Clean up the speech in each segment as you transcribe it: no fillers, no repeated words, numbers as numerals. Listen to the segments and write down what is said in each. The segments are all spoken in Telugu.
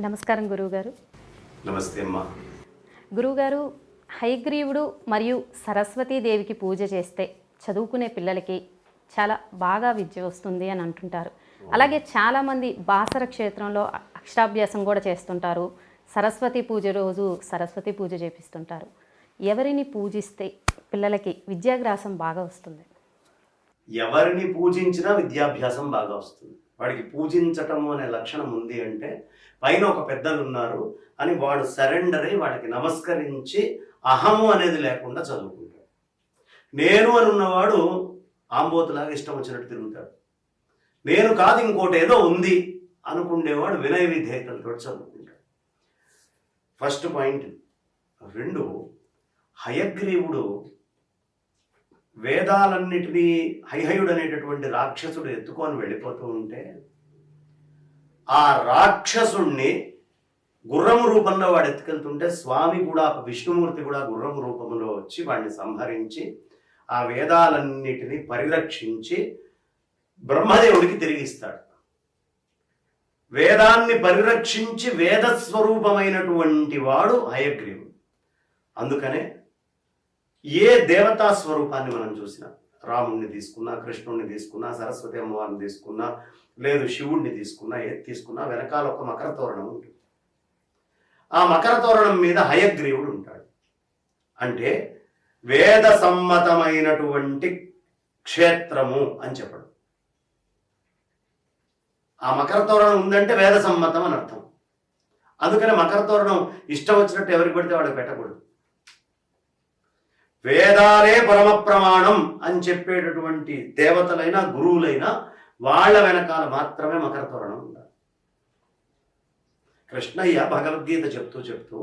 నమస్కారం గురువుగారు. నమస్తే అమ్మా. గురువుగారు, హయగ్రీవుడు మరియు సరస్వతీదేవికి పూజ చేస్తే చదువుకునే పిల్లలకి చాలా బాగా విద్య వస్తుంది అని అంటుంటారు. అలాగే చాలామంది బాసర క్షేత్రంలో అక్షరాభ్యాసం కూడా చేస్తుంటారు. సరస్వతి పూజ రోజు సరస్వతి పూజ చేపిస్తుంటారు. ఎవరిని పూజిస్తే పిల్లలకి విద్యాభ్యాసం బాగా వస్తుంది? ఎవరిని పూజించినా విద్యాభ్యాసం బాగా వస్తుంది. వాడికి పూజించటం అనే లక్షణం ఉంది అంటే పైన ఒక పెద్దలు ఉన్నారు అని వాడు సరెండర్ అయి వాళ్ళకి నమస్కరించి అహము అనేది లేకుండా చదువుకుంటాడు. నేను అని ఉన్నవాడు ఆంబోతులాగా ఇష్టం వచ్చినట్టు తిరుగుతాడు. నేను కాదు ఇంకోటి ఏదో ఉంది అనుకునేవాడు వినయ విధేయతలతో చదువుకుంటాడు. First point. రెండు, హయగ్రీవుడు వేదాలన్నిటినీ హైహయుడు అనేటటువంటి రాక్షసుడు ఎత్తుకొని వెళ్ళిపోతూ ఉంటే ఆ రాక్షసుణ్ణి గుర్రము రూపంలో వాడు ఎత్తుకెళ్తుంటే స్వామి కూడా, విష్ణుమూర్తి కూడా గుర్రము రూపంలో వచ్చి వాడిని సంహరించి ఆ వేదాలన్నిటినీ పరిరక్షించి బ్రహ్మదేవుడికి తిరిగిస్తాడు. వేదాన్ని పరిరక్షించి వేదస్వరూపమైనటువంటి వాడు హయగ్రీవుడు. అందుకనే ఏ దేవతా స్వరూపాన్ని మనం చూసినా, రాముణ్ణి తీసుకున్నా, కృష్ణుణ్ణి తీసుకున్నా, సరస్వతి అమ్మవారిని తీసుకున్నా, లేదు శివుణ్ణి తీసుకున్నా, ఏది తీసుకున్నా వెనకాల ఒక మకర తోరణం ఉంటుంది. ఆ మకర తోరణం మీద హయగ్రీవుడు ఉంటాడు. అంటే వేద సమ్మతమైనటువంటి క్షేత్రము అని చెప్పడం. ఆ మకర తోరణం ఉందంటే వేద సమ్మతం అని అర్థం. అందుకని మకర తోరణం ఇష్టం వచ్చినట్టు ఎవరికి పడితే వాడికి పెట్టకూడదు. వేదాలే పరమ ప్రమాణం అని చెప్పేటటువంటి దేవతలైనా గురువులైనా వాళ్ళ వెనకాల మాత్రమే మకర తోరణం ఉండాలి. కృష్ణయ్య భగవద్గీత చెప్తూ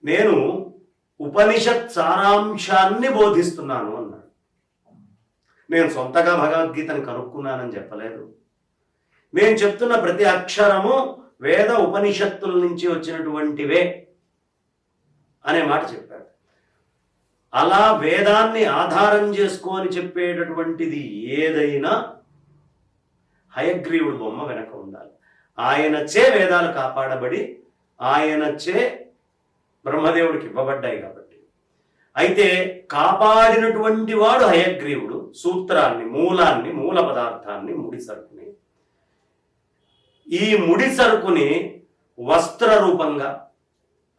నేను ఉపనిషత్ సారాంశాన్ని బోధిస్తున్నాను అన్నాడు. నేను సొంతగా భగవద్గీతను కనుక్కున్నానని చెప్పలేదు. నేను చెప్తున్న ప్రతి అక్షరము వేద ఉపనిషత్తుల నుంచి వచ్చినటువంటివే అనే మాట చెప్పాడు. అలా వేదాన్ని ఆధారం చేసుకొని చెప్పేటటువంటిది ఏదైనా హయగ్రీవుడు బొమ్మ వెనక ఉండాలి. ఆయనచే వేదాలు కాపాడబడి ఆయనచే బ్రహ్మదేవుడికి ఇవ్వబడ్డాయి కాబట్టి. అయితే కాపాడినటువంటి వాడు హయగ్రీవుడు. సూత్రాన్ని, మూలాన్ని, మూల పదార్థాన్ని, ముడి సరుకుని, ఈ ముడి సరుకుని వస్త్ర రూపంగా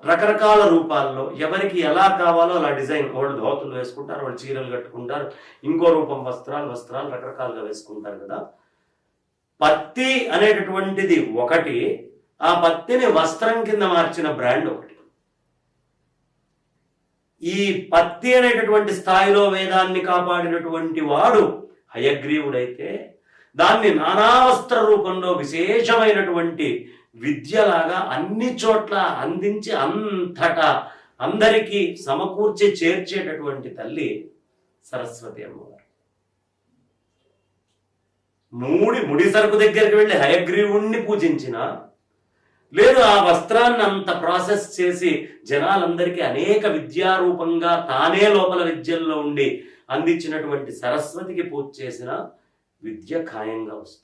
రకరకాల రూపాల్లో ఎవరికి ఎలా కావాలో అలా డిజైన్, వాళ్ళు ధోతులు వేసుకుంటారు, వాళ్ళు చీరలు కట్టుకుంటారు, ఇంకో రూపం వస్త్రాలు రకరకాలుగా వేసుకుంటారు కదా. పత్తి అనేటటువంటిది ఒకటి, ఆ పత్తిని వస్త్రం కింద మార్చిన బ్రాండ్ ఒకటి. ఈ పత్తి అనేటటువంటి స్థాయిలో వేదాన్ని కాపాడినటువంటి వాడు హయగ్రీవుడైతే దాన్ని నానావస్త్ర రూపంలో విశేషమైనటువంటి విద్యలాగా అన్ని చోట్ల అందించి అంతటా అందరికీ సమకూర్చి చేర్చేటటువంటి తల్లి సరస్వతి అమ్మవారు. ముడి సరుకు దగ్గరికి వెళ్ళి హయగ్రీవుణ్ణి పూజించిన, లేదు ఆ వస్త్రాన్ని అంత ప్రాసెస్ చేసి జనాలందరికీ అనేక విద్యారూపంగా తానే లోపల విద్యల్లో ఉండి అందించినటువంటి సరస్వతికి పూజ చేసిన విద్య ఖాయంగా వస్తుంది.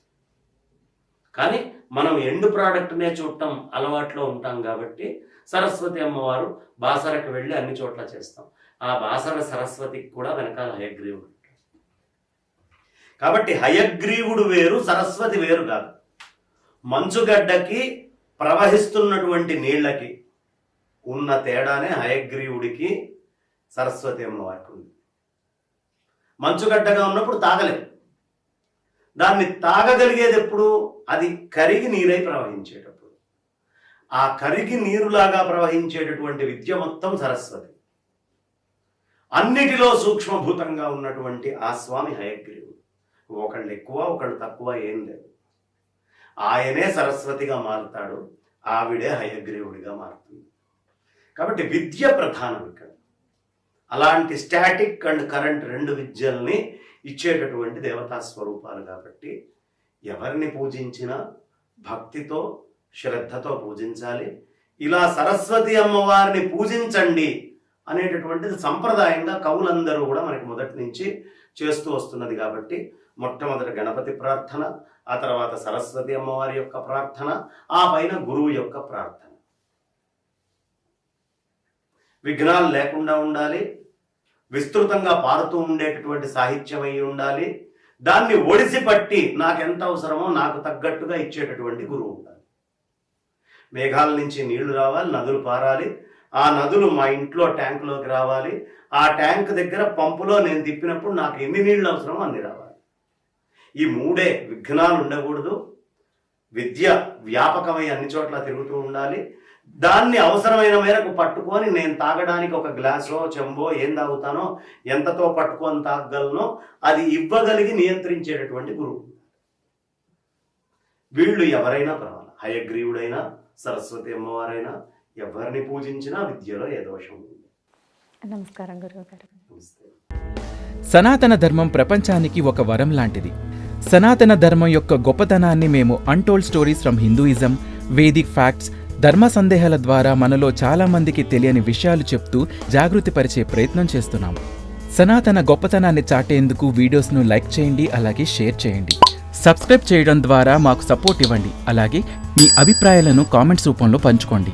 కానీ మనం ఎండ్ ప్రోడక్ట్నే చూడటం అలవాట్లో ఉంటాం కాబట్టి సరస్వతి అమ్మవారు బాసరకు వెళ్ళి అన్ని చోట్ల చేస్తాం. ఆ బాసర సరస్వతికి కూడా వెనకాల హయగ్రీవుడు. కాబట్టి హయగ్రీవుడు వేరు, సరస్వతి వేరు కాదు. మంచుగడ్డకి ప్రవహిస్తున్నటువంటి నీళ్లకి ఉన్న తేడానే హయగ్రీవుడికి సరస్వతి అమ్మవారికి ఉంది. మంచుగడ్డగా ఉన్నప్పుడు తాగలేదు. దాన్ని తాగగలిగేది ఎప్పుడు? అది కరిగి నీరై ప్రవహించేటప్పుడు. ఆ కరిగి నీరులాగా ప్రవహించేటటువంటి విద్య మొత్తం సరస్వతి. అన్నిటిలో సూక్ష్మభూతంగా ఉన్నటువంటి ఆ స్వామి హయగ్రీవుడు. ఒకళ్ళు ఎక్కువ ఒకళ్ళు తక్కువ ఏం లేదు. ఆయనే సరస్వతిగా మారుతాడు, ఆవిడే హయగ్రీవుడిగా మారుతుంది. కాబట్టి విద్య ప్రధానం ఇక్కడ. అలాంటి స్టాటిక్ అండ్ కరెంట్ రెండు విద్యల్ని ఇచ్చేటటువంటి దేవతా స్వరూపాలు కాబట్టి ఎవరిని పూజించినా భక్తితో, శ్రద్ధతో పూజించాలి. ఇలా సరస్వతి అమ్మవారిని పూజించండి అనేటటువంటిది సంప్రదాయంగా కవులందరూ కూడా మనకి మొదటి నుంచి చేస్తూ వస్తున్నది కాబట్టి మొట్టమొదటి గణపతి ప్రార్థన, ఆ తర్వాత సరస్వతి అమ్మవారి యొక్క ప్రార్థన, ఆ పైన గురువు యొక్క ప్రార్థన. విఘ్నాలు లేకుండా ఉండాలి, విస్తృతంగా పారుతూ ఉండేటటువంటి సాహిత్యం అయి ఉండాలి, దాన్ని ఒడిసి పట్టి నాకెంత అవసరమో నాకు తగ్గట్టుగా ఇచ్చేటటువంటి గురువు ఉండాలి. మేఘాల నుంచి నీళ్లు రావాలి, నదులు పారాలి, ఆ నదులు మా ఇంట్లో ట్యాంకులోకి రావాలి, ఆ ట్యాంక్ దగ్గర పంపులో నేను తిప్పినప్పుడు నాకు ఎన్ని నీళ్లు అవసరమో అన్ని రావాలి. ఈ మూడే, విఘ్నాలు ఉండకూడదు, విద్య వ్యాపకమై అన్ని చోట్ల తిరుగుతూ ఉండాలి, దాన్ని అవసరమైన మేరకు పట్టుకొని నేను తాగడానికి ఒక గ్లాసో చెంబో ఏం తాగుతానో, ఎంతతో పట్టుకొని తాగగలనో అది ఇవ్వగలిగి నియంత్రించేటటువంటి గురువు. వీళ్ళు ఎవరైనా పర్వాలేదు, హయగ్రీవుడైనా సరస్వతి అమ్మవారైనా ఎవరిని పూజించినా విద్యలో ఏ దోషం ఉంది. నమస్కారం గురువు గారు. నమస్తే. సనాతన ధర్మం ప్రపంచానికి ఒక వరం లాంటిది. సనాతన ధర్మం యొక్క గొప్పతనాన్ని మేము untold stories from Hinduism, Vedic facts, ధర్మ సందేహాల ద్వారా మనలో చాలా మందికి తెలియని విషయాలు చెప్తూ జాగృతిపరిచే ప్రయత్నం చేస్తున్నాము. సనాతన గొప్పతనాన్ని చాటేందుకు వీడియోస్ను లైక్ చేయండి, అలాగే షేర్ చేయండి. సబ్స్క్రైబ్ చేయడం ద్వారా మాకు సపోర్ట్ ఇవ్వండి. అలాగే మీ అభిప్రాయాలను కామెంట్స్ రూపంలో పంచుకోండి.